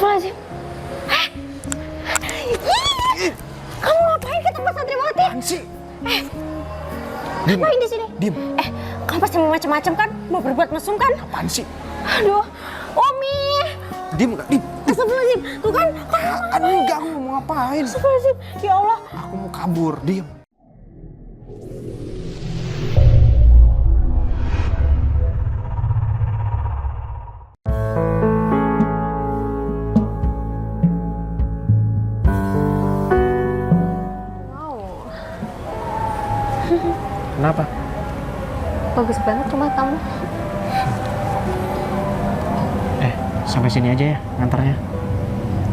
Astagfirullahaladzim. Kamu ngapain ke tempat santriwati? Apaan sih? Ngapain di sini? Diem. Kamu pasti mau macam-macam kan? Mau berbuat mesum kan? Apaan sih? Aduh, Umi. Diem nggak? Diem. Astagfirullahaladzim. Tuh kan? Enggak, aku mau ngapain? Astagfirullahaladzim. Ya Allah. Aku mau kabur. Diem. Kenapa? Bagus banget rumah kamu. Sampai sini aja ya ngantarnya.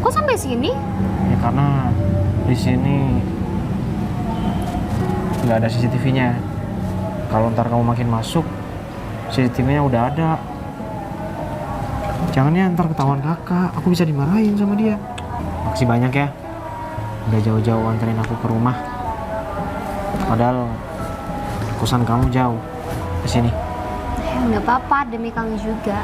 Kok sampai sini? Ya karena di sini nggak ada CCTV-nya. Kalau ntar kamu makin masuk, CCTV-nya udah ada. Jangan ya ntar ketahuan kakak, aku bisa dimarahin sama dia. Makasih banyak ya, udah jauh-jauh anterin aku ke rumah. Padahal kosan kamu jauh ke sini. Nggak apa-apa, demi kamu juga.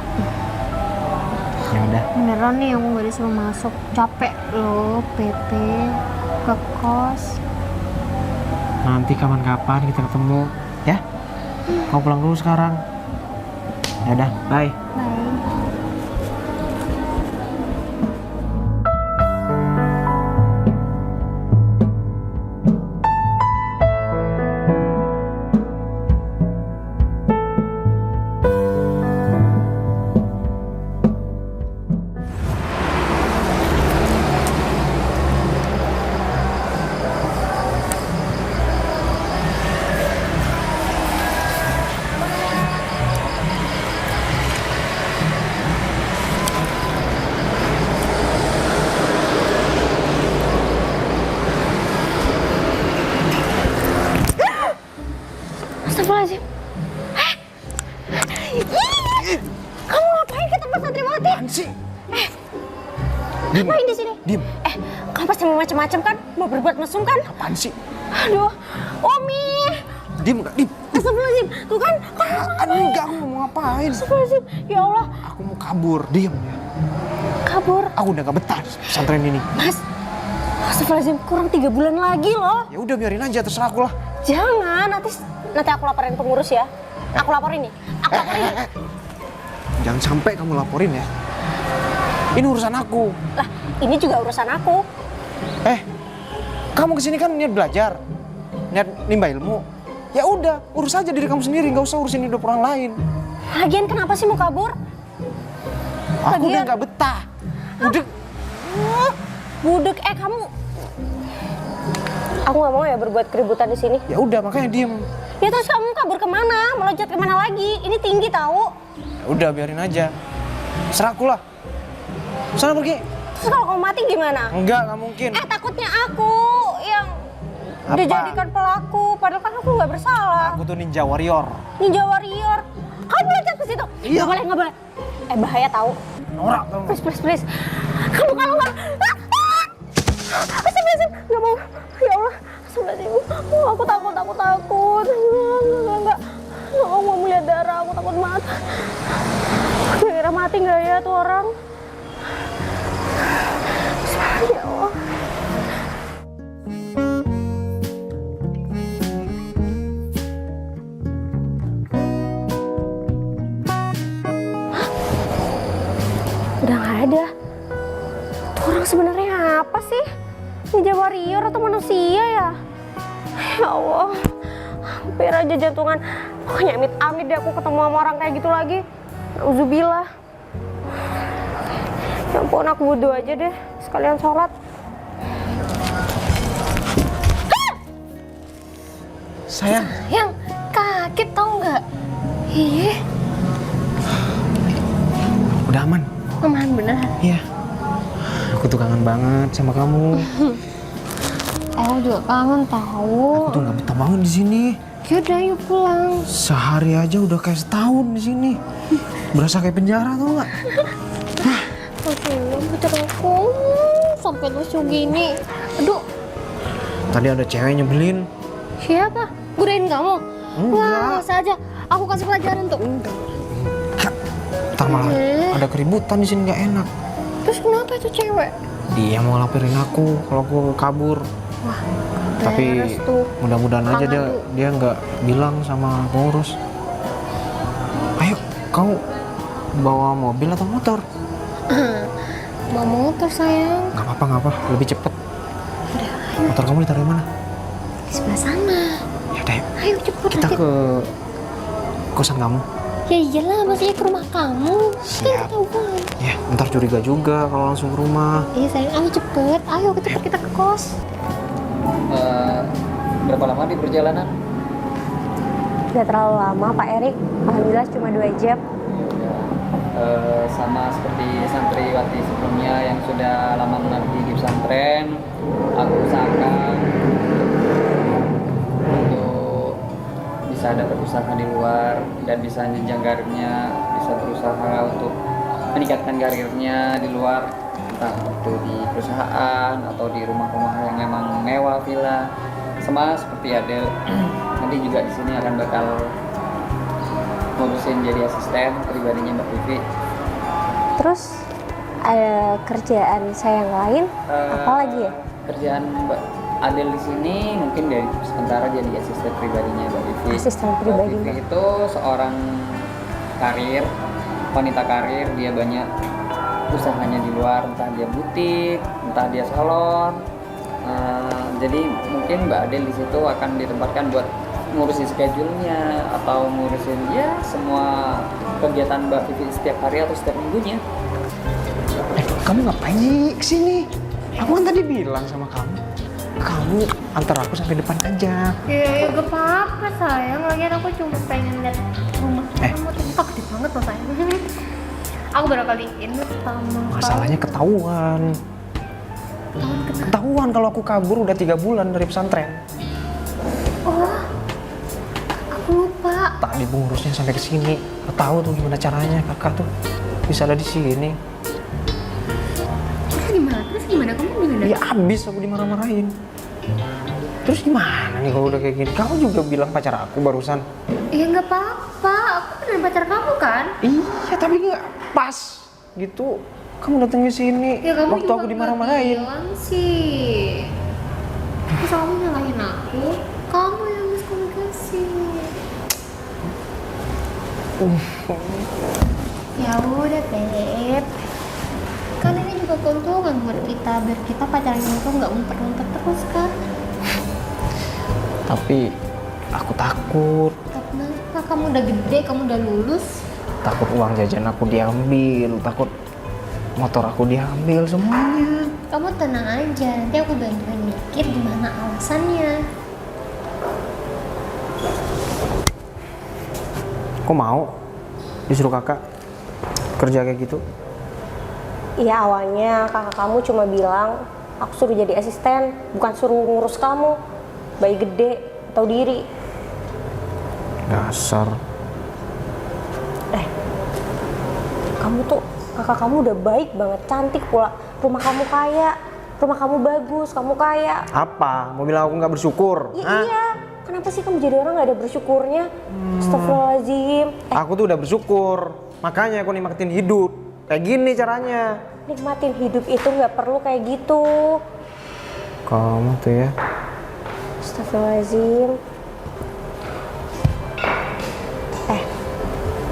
Ya udah. Beneran nih aku nggak disuruh masuk, capek loh PT ke kos. Nanti kapan-kapan kita ketemu ya. Kamu pulang dulu sekarang. Ya udah, bye. Bye. Astagfirullahaladzim. Kamu ngapain ke tempat santriwati? Apaan sih? Ngapain di sini? Diem. Kamu pasti mau macam-macam kan? Mau berbuat mesum kan? Apaan sih? Aduh, Umi. Diem nggak? Diem. Astagfirullahaladzim. Tuh kan? Enggak, aku mau ngapain? Astagfirullahaladzim. Ya Allah. Aku mau kabur. Diem ya. Kabur. Aku udah gak betah di pesantren ini. Mas. Astagfirullahaladzim. Kurang 3 bulan lagi loh. Ya udah biarin aja, terserah aku lah. Jangan. Nanti aku laporin pengurus ya. Aku laporin nih. Aku laporin. Jangan sampai kamu laporin ya. Ini urusan aku. Lah, ini juga urusan aku. Kamu kesini kan niat belajar, niat nimba ilmu. Ya udah, urus aja diri kamu sendiri, nggak usah urusin hidup orang lain. Lagian kenapa sih mau kabur? Aku udah Lagian- nggak betah. Udah, Budek, kamu. Aku nggak mau ya berbuat keributan di sini. ya udah makanya diem. Ya terus kamu kabur kemana? Meloncat kemana lagi? Ini tinggi tahu. Ya udah biarin aja. Terserah aku lah. Sana pergi. Terus kalau kamu mati gimana? Enggak, nggak mungkin. Takutnya aku yang Apa? dijadikan pelaku. Padahal kan aku nggak bersalah. Aku tuh ninja warrior. Ninja warrior. Kamu meloncat ke situ? Iya. Nggak boleh, nggak boleh. Bahaya tahu. Norak kamu. Please. Kamu kalau nggak... Astagfirullahaladzim. Nggak mau. Ya Allah. Astagfirullahaladzim. Aku takut. Enggak. Aku mau melihat darah. Aku takut banget. Kira mati nggak ya tuh orang? Ya Allah. Udah nggak ada. Tuh orang sebenarnya apa sih? Ninja warrior atau manusia ya? Ya Allah, hampir aja jantungan. Pokoknya amit-amit deh aku ketemu sama orang kayak gitu lagi. Nauzubillah. Ya ampun, aku wudhu aja deh, sekalian sholat. Sayang. Yang kaget tau nggak? Iya. Udah aman. Aman beneran. Iya. Aku tuh kangen banget sama kamu. Aku juga kangen tahu. Aku tuh nggak betah banget di sini. Yaudah yuk pulang. Sehari aja udah kayak setahun di sini. Berasa kayak penjara tau nggak? Aduh, pacar aku sampai lucu gini. Aduh, Tadi ada cewek nyebelin. siapa? Godain kamu? Enggak. Wah, nggak usah aja. Aku kasih pelajaran tuh. Ntar malah ada keributan di sini nggak enak. Terus kenapa Kenapa itu cewek? Dia mau laporin aku kalau aku kabur. Wah, Tapi beres tuh. mudah-mudahan aja Tangan dia nggak bilang sama pengurus. Ayo, kau bawa mobil atau motor? Mau motor sayang. Nggak apa-apa, lebih cepet. Motor kamu ditaruh di mana? Di sebelah sana. Ya udah, yuk. Ayo cepet Kita aja. ke kosan kamu. Ya iyalah, maksudnya ke rumah kamu. Siap. Kan ketahuan. Ya, ntar curiga juga kalau langsung ke rumah. Iya sayang, ayo cepet. Ayo cepet kita ke kos. Berapa lama di perjalanan? Gak terlalu lama Pak Erik. Alhamdulillah cuma 2 jam. Sama seperti santriwati sebelumnya yang sudah lama mengabdi di pesantren, aku usahakan untuk bisa dapat usaha di luar dan bisa jenjang karirnya, bisa berusaha untuk meningkatkan karirnya di luar, entah itu di perusahaan atau di rumah-rumah yang memang mewah, villa, sama seperti Adel. Nanti juga di sini akan bakal ngurusin jadi asisten pribadinya Mbak Vivi. Terus ada kerjaan saya yang lain? Apa lagi ya? Kerjaan Mbak Adel di sini mungkin dari sementara jadi asisten pribadinya Mbak Vivi. Asisten pribadi, Mbak Vivi Mbak. itu seorang karir, wanita karir, dia banyak usahanya di luar, entah dia butik, entah dia salon. Jadi mungkin Mbak Adel di situ akan ditempatkan buat ngurusin schedule-nya atau ngurusin ya semua kegiatan Mbak Vivi setiap hari atau setiap minggunya. Kamu ngapain sih kesini? Aku kan tadi bilang sama kamu antar aku sampai depan aja. Ya gak apa-apa sayang. Lagian aku cuma pengen lihat rumah kamu tuh gede banget loh sayang. Aku baru kali ini sama Masalahnya ketahuan kalau aku kabur udah 3 bulan dari pesantren. Oh, aku lupa. Tadi pengurusnya sampai kesini. Nggak tahu tuh gimana caranya kakak tuh bisa ada di sini. Terus gimana? Kamu gimana? Ya abis aku dimarah-marahin. Terus gimana nih kalau udah kayak gini? Kamu juga bilang pacar aku barusan. Ya nggak apa-apa. Aku beneran pacar kamu kan? Iya tapi nggak pas gitu. Kamu datang ke sini Ya kamu waktu juga aku nggak dimarah-marahin. bilang sih. Terus kamu nyalahin aku. Kamu yang miskomunikasi. Ya udah Beb. Kan ini juga keuntungan buat kita biar kita pacaran itu nggak ngumpet-ngumpet terus kan. Tapi aku takut. Kenapa? Kamu udah gede, kamu udah lulus. Takut uang jajan aku diambil, takut motor aku diambil semuanya. Kamu tenang aja, nanti aku bantuin mikir gimana alasannya. Kok mau disuruh kakak kerja kayak gitu? Iya awalnya kakak kamu cuma bilang aku suruh jadi asisten, bukan suruh ngurus kamu. Bayi gede, tahu diri. Dasar. Kamu tuh, kakak kamu udah baik banget, cantik pula. Rumah kamu kaya, rumah kamu bagus, kamu kaya. Apa? Mau bilang aku nggak bersyukur? Ya, Hah? iya, kenapa sih kamu jadi orang gak ada bersyukurnya? Astagfirullahaladzim. Aku tuh udah bersyukur, makanya aku nikmatin hidup. Kayak gini caranya. Nikmatin hidup itu gak perlu kayak gitu. Kamu tuh ya. Astagfirullahaladzim.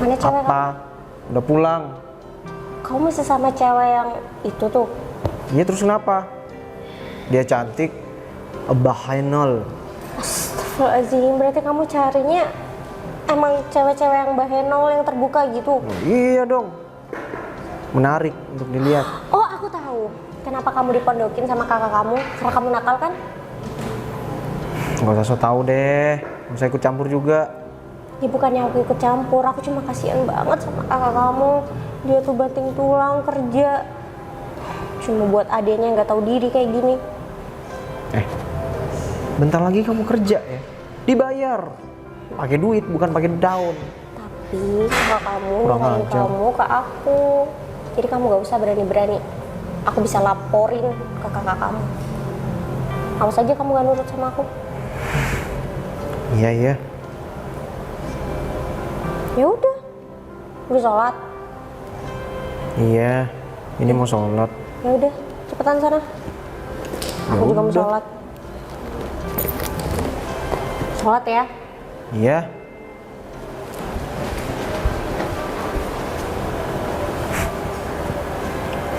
Mana cewek Apa? Udah pulang. kamu masih sama cewek yang itu tuh? Iya terus kenapa? Dia cantik, bahenol. Astagfirullahaladzim, berarti kamu carinya emang cewek-cewek yang bahenol yang terbuka gitu? Iya dong. Menarik untuk dilihat. Oh aku tahu, kenapa kamu dipondokin sama kakak kamu? Karena kamu nakal kan? Gak usah so tau deh, gak usah ikut campur juga. Ya bukannya aku ikut campur, aku cuma kasihan banget sama kakak kamu. Dia tuh banting tulang kerja cuma buat adeknya yang nggak tahu diri kayak gini. Bentar lagi kamu kerja ya, dibayar. Pakai duit bukan pakai daun. Tapi kakak kamu Kurang nyerahin ajar. kamu ke aku. Jadi kamu gak usah berani-berani. Aku bisa laporin ke kakak kamu. Awas aja kamu gak nurut sama aku. Iya. Ya udah sholat. Iya, ini mau sholat. Ya udah, cepetan sana. Aku juga mau Yaudah. sholat. Sholat ya. Iya.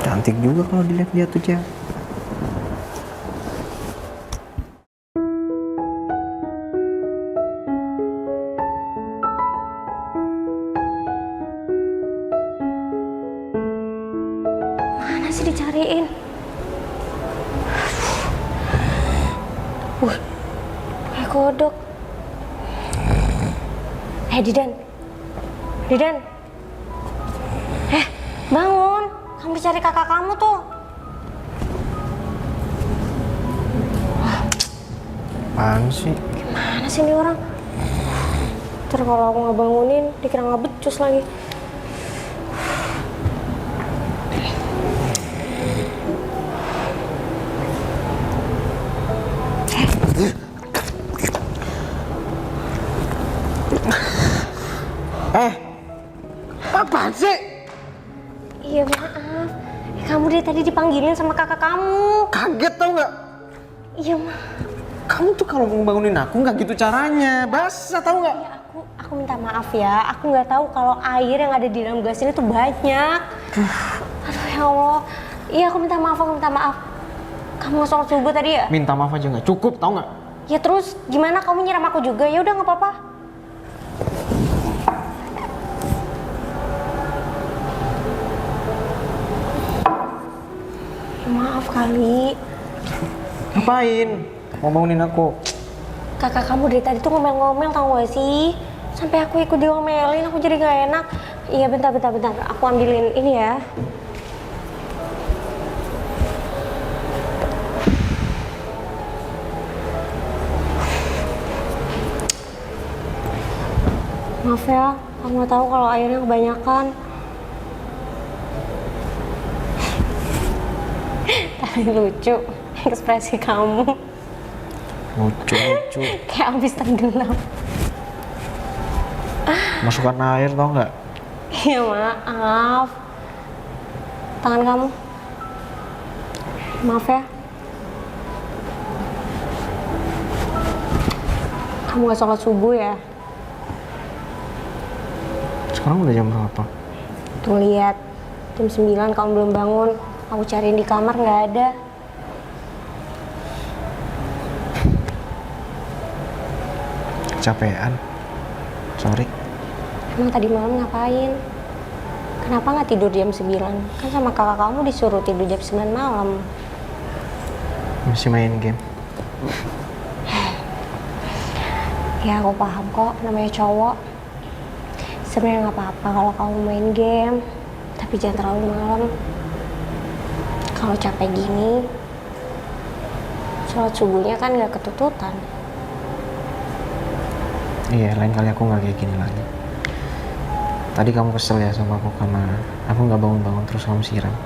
Cantik juga kalau dilihat-lihat tuh cewek. Mana sih dicariin? Kayak kodok. Didan. Didan. Bangun. Kamu cari kakak kamu tuh. Apaan sih? Mana sih ini orang? Ntar kalau aku nggak bangunin, dikira nggak becus lagi. Apaan sih? Iya maaf. Kamu dari tadi dipanggilin sama kakak kamu. Kaget tau nggak? Iya maaf. Kamu tuh kalau mau bangunin aku nggak gitu caranya. Basah tau nggak? Ya, aku minta maaf ya. Aku nggak tahu kalau air yang ada di dalam gelas ini tuh banyak. Aduh ya Allah. Iya aku minta maaf. Kamu nggak sholat subuh tadi ya? Minta maaf aja nggak cukup tau nggak? Ya terus gimana kamu nyiram aku juga? Ya udah nggak apa-apa. Ya, maaf kali. Ngapain? Mau bangunin aku? Kakak kamu dari tadi tuh ngomel-ngomel tau gak sih? Sampai aku ikut diomelin, aku jadi gak enak. Iya bentar. Aku ambilin ini ya. Maaf ya, aku nggak tahu kalau airnya kebanyakan. Tapi lucu ekspresi kamu. Lucu. Kayak abis tenggelam. Masukkan air tau nggak? Iya maaf. Tangan kamu. Maaf ya. Kamu gak sholat subuh ya? Sekarang udah jam berapa? Tuh lihat, jam 9 kamu belum bangun. Aku cariin di kamar nggak ada. Kecapean. Sorry. Emang tadi malam ngapain? Kenapa nggak tidur jam 9? Kan sama kakak kamu disuruh tidur jam 9 malam. Masih main game. Ya aku paham kok, namanya cowok. Sebenarnya nggak apa-apa kalau kamu main game, tapi jangan terlalu malam. Kalau capek gini, sholat subuhnya kan nggak ketututan. Iya, lain kali aku nggak kayak gini lagi. Tadi kamu kesel ya sama aku karena aku nggak bangun-bangun terus kamu siram.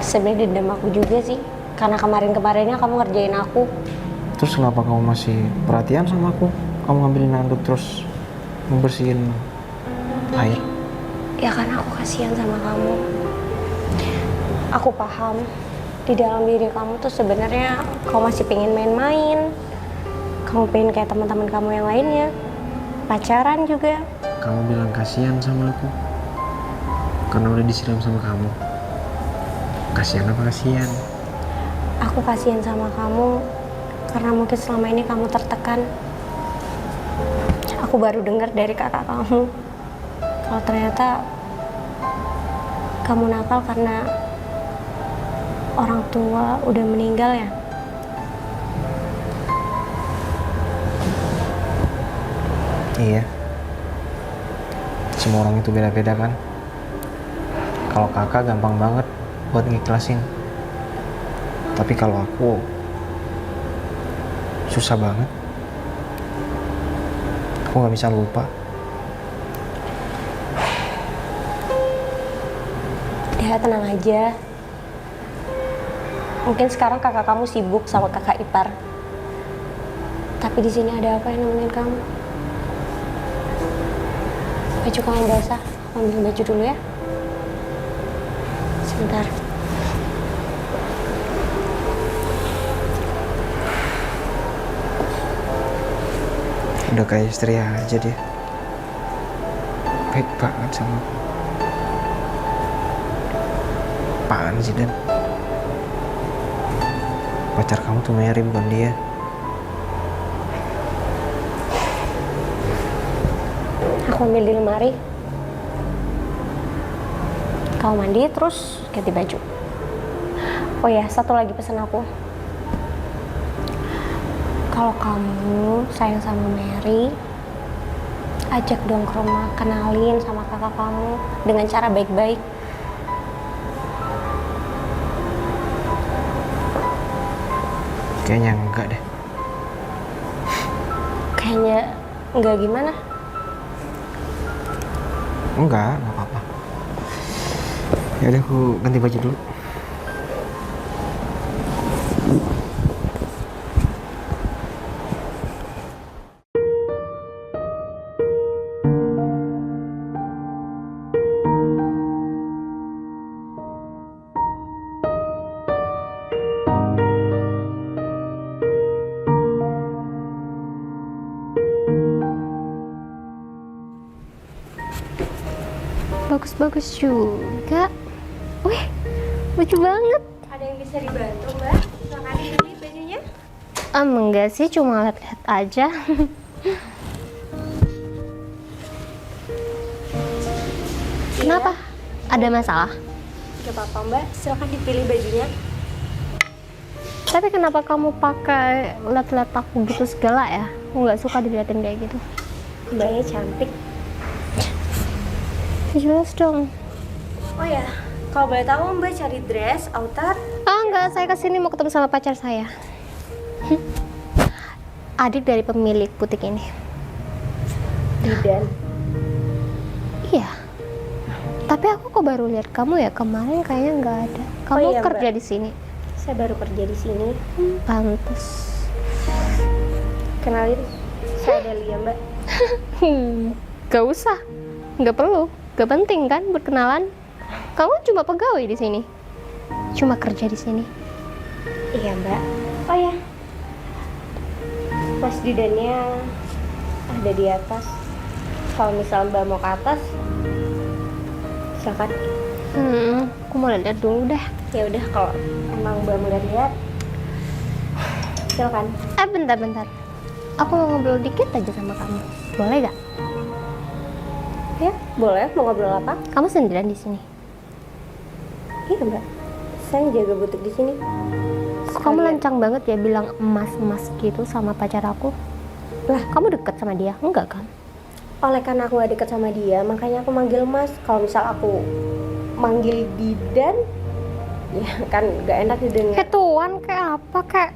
Sebenarnya dendam aku juga sih, karena kemarin-kemarinnya kamu ngerjain aku. Terus kenapa kamu masih perhatian sama aku? Kamu ngambilin handuk terus membersihin air. Ya karena aku kasihan sama kamu. Aku paham di dalam diri kamu tuh sebenarnya kamu masih pengen main-main. Kamu pengen kayak teman-teman kamu yang lainnya, pacaran juga. Kamu bilang kasihan sama aku karena udah disiram sama kamu. Kasihan apa kasihan? Aku kasihan sama kamu karena mungkin selama ini kamu tertekan. Aku baru dengar dari kakak kamu kalau ternyata kamu nakal karena orang tua udah meninggal ya. Iya. Semua orang itu beda-beda kan. Kalau kakak gampang banget buat ngiklasin. Tapi kalau aku susah banget. Aku nggak bisa lupa. Ya tenang aja. Mungkin sekarang kakak kamu sibuk sama kakak ipar. Tapi di sini ada apa yang nemenin kamu? Baju kamu basah, ambil baju dulu ya. Sebentar. Udah kayak istri aja dia. Baik banget sama aku. Apaan sih, Dan? Pacar kamu tuh Mary, bukan dia. Aku ambil di lemari. Kau mandi terus ganti baju. Oh ya, satu lagi pesan aku. Kalau kamu sayang sama Mary, ajak dong ke rumah, kenalin sama kakak kamu dengan cara baik-baik. Kayaknya enggak deh. Kayaknya enggak gimana? Enggak apa-apa. Ya udah, aku ganti baju dulu. Bagus-bagus juga. Wih, lucu banget. Ada yang bisa dibantu, Mbak? Silakan dipilih bajunya. Enggak sih, cuma lihat-lihat aja. Kenapa? Ada masalah? Gak apa-apa, Mbak. Silakan dipilih bajunya. Tapi kenapa kamu pakai lihat-lihat aku gitu segala ya? Aku nggak suka dilihatin kayak gitu. Mbaknya cantik. Jelas dong. Oh ya, kalau boleh tahu Mbak cari dress, outer? Oh enggak, saya kesini mau ketemu sama pacar saya. Adik dari pemilik butik ini. Didan. Iya. Tapi aku kok baru lihat kamu ya, kemarin kayaknya nggak ada. Kamu iya, kerja di sini? Saya baru kerja di sini. Pantes. Kenalin, saya Delia, Mbak. Gak usah, nggak perlu. Gak penting kan berkenalan? Kamu cuma pegawai di sini, cuma kerja di sini. Iya Mbak. Oh ya, Mas Didannya ada di atas. Kalau misal Mbak mau ke atas, silakan. Aku mau lihat dulu deh. Ya udah, kalau emang Mbak mau lihat, silakan. Bentar. Aku mau ngobrol dikit aja sama kamu. Boleh gak? Ya, boleh. Mau ngobrol apa? Kamu sendirian di sini? Iya, Mbak. Saya jaga butik di sini. Kok kamu lancang banget ya bilang emas-emas gitu sama pacar aku? Lah, kamu deket sama dia? Enggak kan? Oleh karena aku gak deket sama dia, makanya aku manggil Mas. Kalau misal aku manggil Didan, ya kan gak enak didengar. Kayak tuan, kayak apa, kayak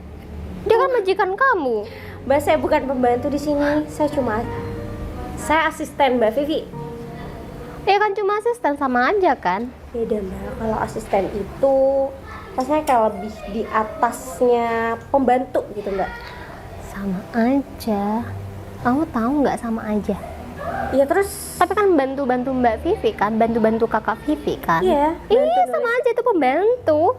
dia kan majikan kamu. Mbak, saya bukan pembantu di sini. Saya asisten Mbak Vivi. Ya kan cuma asisten, sama aja kan? Beda Mbak, kalau asisten itu rasanya kayak lebih di atasnya pembantu gitu Mbak. Sama aja. Kamu tahu nggak sama aja? Iya terus? Tapi kan bantu-bantu Mbak Vivi kan, bantu-bantu kakak Vivi kan? Iya. Iya sama aja itu pembantu.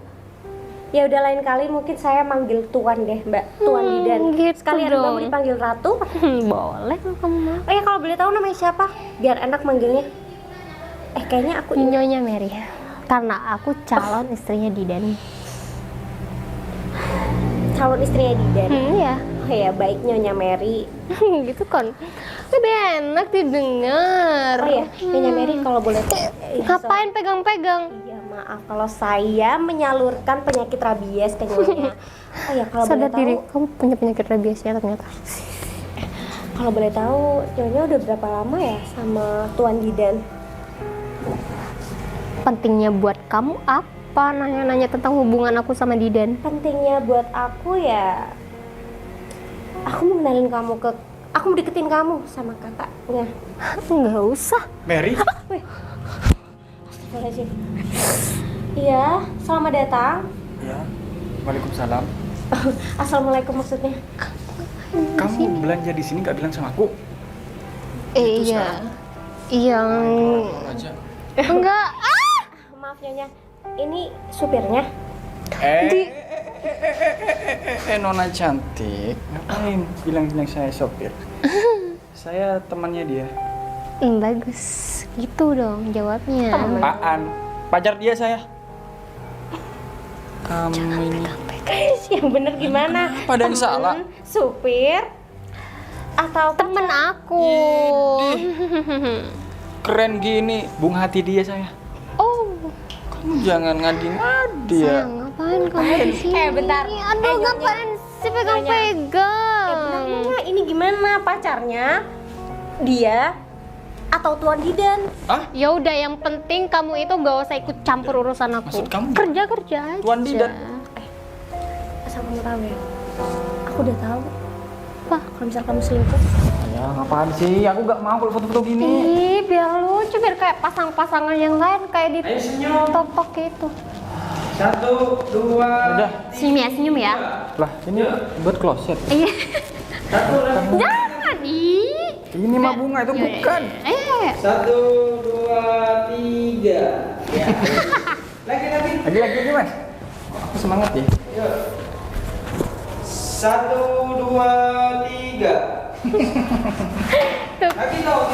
Ya udah lain kali mungkin saya manggil Tuan deh Mbak, Tuan Didan. Gitu sekalian dong. Mbak mau dipanggil Ratu? Boleh kalau kamu mau. Oh ya kalau boleh tahu namanya siapa? Biar enak manggilnya. Kayaknya aku Nyonya Mary. Karena aku calon istrinya Didan. Calon istrinya Didan? Iya. Oh ya baik Nyonya Mary. Gitu kan. Lebih enak didengar. Oh ya, Nyonya Mary kalau boleh ngapain pegang-pegang? Iya maaf kalau saya menyalurkan penyakit rabies ke Nyonya. Oh ya kalau boleh tahu. Sadar diri, kamu punya penyakit rabies ya ternyata. Kalau boleh tahu, Nyonya udah berapa lama ya sama Tuan Didan? Pentingnya buat kamu apa nanya-nanya tentang hubungan aku sama Didan? Pentingnya buat aku ya, aku mau kenalin kamu ke, aku mau deketin kamu sama kakaknya. Nggak usah. Mary? Astagfirullahaladzim. Iya, selamat datang. Ya, waalaikumsalam. Assalamualaikum maksudnya. Kamu belanja di sini nggak bilang sama aku? Iya. Iya. Aja. Enggak. Maaf Nyonya. ini supirnya. Nona cantik, ngapain bilang-bilang saya sopir? Saya temannya dia. Bagus, gitu dong jawabnya. Apaan? Pacar dia saya. Kamu ini Guys, yang bener gimana? apa ada yang salah? Supir atau Temen aku. Keren gini, bunga hati dia saya. Oh, Kamu jangan ngadi-ngadi ya. sayang, ngapain kamu di sini? bentar. Aduh, ngapain sih pegang-pegang? Benarnya ini gimana, pacarnya dia atau Tuan Didan? Ya udah, yang penting kamu itu gak usah ikut campur urusan aku. Maksud kamu Kerja aja. Tuan Didan? Asal kamu tahu ya, aku udah tahu. Apa? Kalau misal kamu selingkuh. Ya ngapain sih? Aku gak mau kalau foto-foto gini. Ih, biar lucu, biar kayak pasang-pasangan yang lain kayak di Ayo senyum. TikTok gitu. 1, 2. Udah. Senyum ya. Lah, ini buat kloset. Iya. 1, Jangan, ih. Ini mah bunga itu Yaudah, bukan. 1, 2, 3. Ya. Lagi. Lagi Mas. Aku semangat ya. 1, 2, 3. Lagi dong,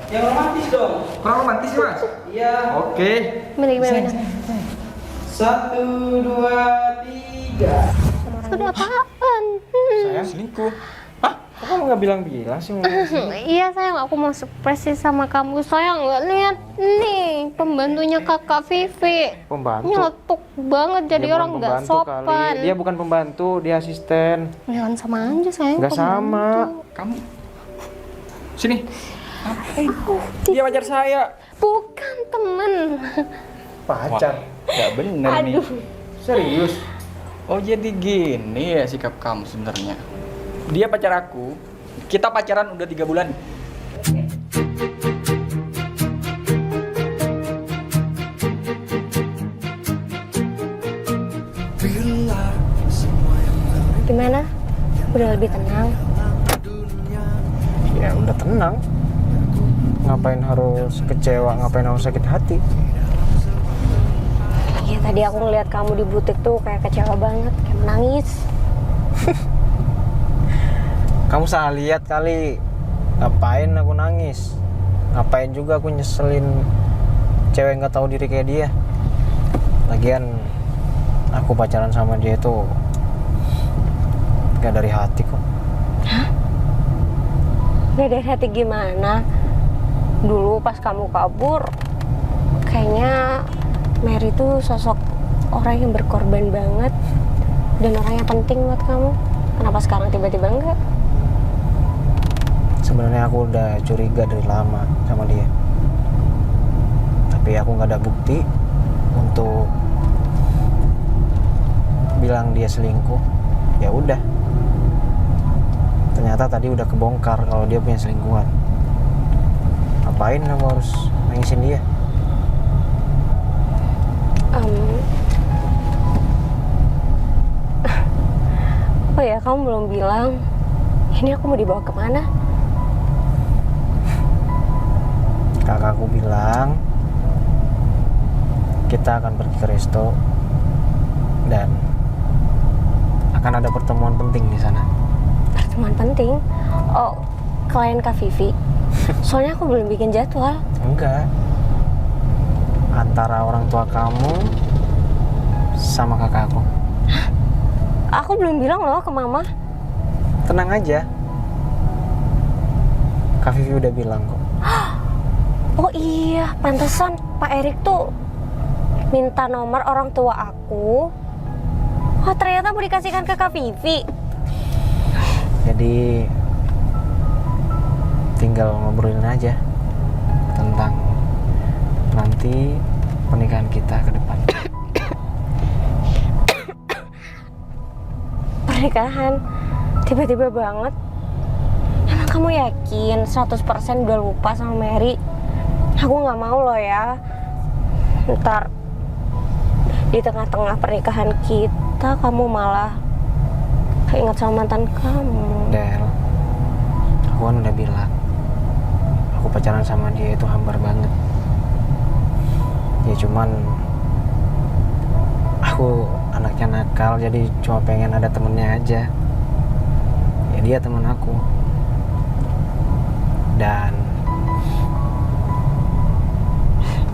yang romantis dong. Kurang romantis Mas. Iya. Oke. Gimana? 1, 2, 3. Sudah apaan? Saya selingkuh. Kok kamu nggak bilang-bilang sih? Iya sayang, aku mau surprise sih sama kamu. Sayang, nggak lihat nih pembantunya kakak Vivi. Pembantu. Nyeletuk banget jadi Dia orang bukan nggak pembantu sopan. kali. Dia bukan pembantu, dia asisten. Jangan sama aja sayang. Nggak sama. Kamu sini. Ngapain? Dia pacar saya. Bukan temen. Pacar. Gak bener nih. Serius? Oh jadi gini ya sikap kamu sebenarnya. Dia pacar aku. Kita pacaran udah 3 bulan. Gimana? Udah lebih tenang? Ya udah tenang. Ngapain harus kecewa, ngapain harus sakit hati? Ya tadi aku ngeliat kamu di butik tuh kayak kecewa banget, kayak menangis. Kamu salah lihat kali. Ngapain aku nangis? Ngapain juga aku nyeselin cewek nggak tahu diri kayak dia? Lagian aku pacaran sama dia itu gak dari hati kok. Gak dari hati gimana? Dulu pas kamu kabur, kayaknya Mary tuh sosok orang yang berkorban banget dan orang yang penting buat kamu. Kenapa sekarang tiba-tiba enggak? Sebenarnya aku udah curiga dari lama sama dia, tapi aku nggak ada bukti untuk bilang dia selingkuh. Ya udah, ternyata tadi udah kebongkar kalau dia punya selingkuhan. Ngapain aku harus nangisin dia? Oh ya, kamu belum bilang ini aku mau dibawa kemana? Kakakku bilang kita akan pergi ke resto dan akan ada pertemuan penting di sana. Pertemuan penting? Oh, klien Kak Vivi. Soalnya aku belum bikin jadwal. Enggak. Antara orang tua kamu sama kakakku. Aku belum bilang loh ke mama. Tenang aja. Kak Vivi udah bilang kok. Oh iya, pantesan Pak Erik tuh minta nomor orang tua aku. Oh ternyata mau dikasihkan ke Kak Vivi. Jadi tinggal ngobrolin aja tentang nanti pernikahan kita ke depan. Pernikahan? Tiba-tiba banget. Emang kamu yakin 100% udah lupa sama Mary? Aku gak mau loh ya ntar di tengah-tengah pernikahan kita kamu malah keinget sama mantan kamu. Del, aku kan udah bilang aku pacaran sama dia itu hambar banget. Ya cuman aku anaknya nakal, jadi cuma pengen ada temennya aja. Ya dia teman aku. Dan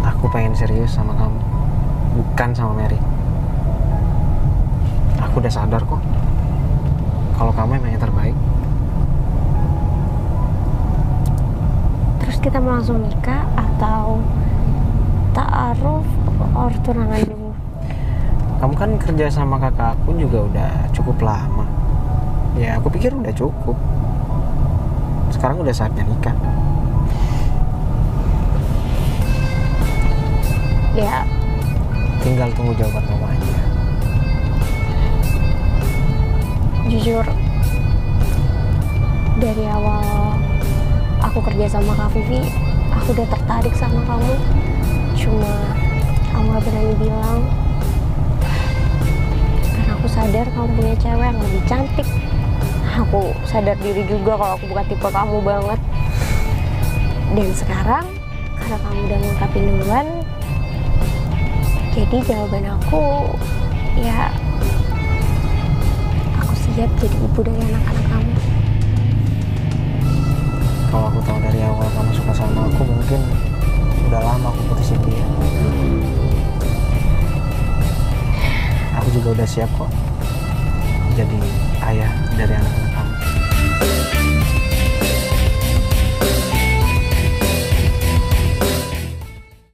aku pengen serius sama kamu, bukan sama Mary. Aku udah sadar kok kalau kamu emang yang terbaik. Terus kita mau langsung nikah atau ta'aruf or tunangan dulu? Kamu kan kerja sama kakak aku juga udah cukup lama. Ya aku pikir udah cukup. Sekarang udah saatnya nikah. Ya, Tinggal tunggu jawaban mama aja. jujur dari awal aku kerja sama Kak Vivi, aku udah tertarik sama kamu. Cuma kamu gak berani bilang. Karena aku sadar kamu punya cewek yang lebih cantik. Aku sadar diri juga kalau aku bukan tipe kamu banget. Dan sekarang karena kamu udah ngungkapin duluan, jadi jawaban aku ya aku siap jadi ibu dari anak-anak kamu. Kalau aku tahu dari awal kamu suka sama aku, mungkin udah lama aku putusin dia. Aku juga udah siap kok jadi ayah dari anak-anak kamu.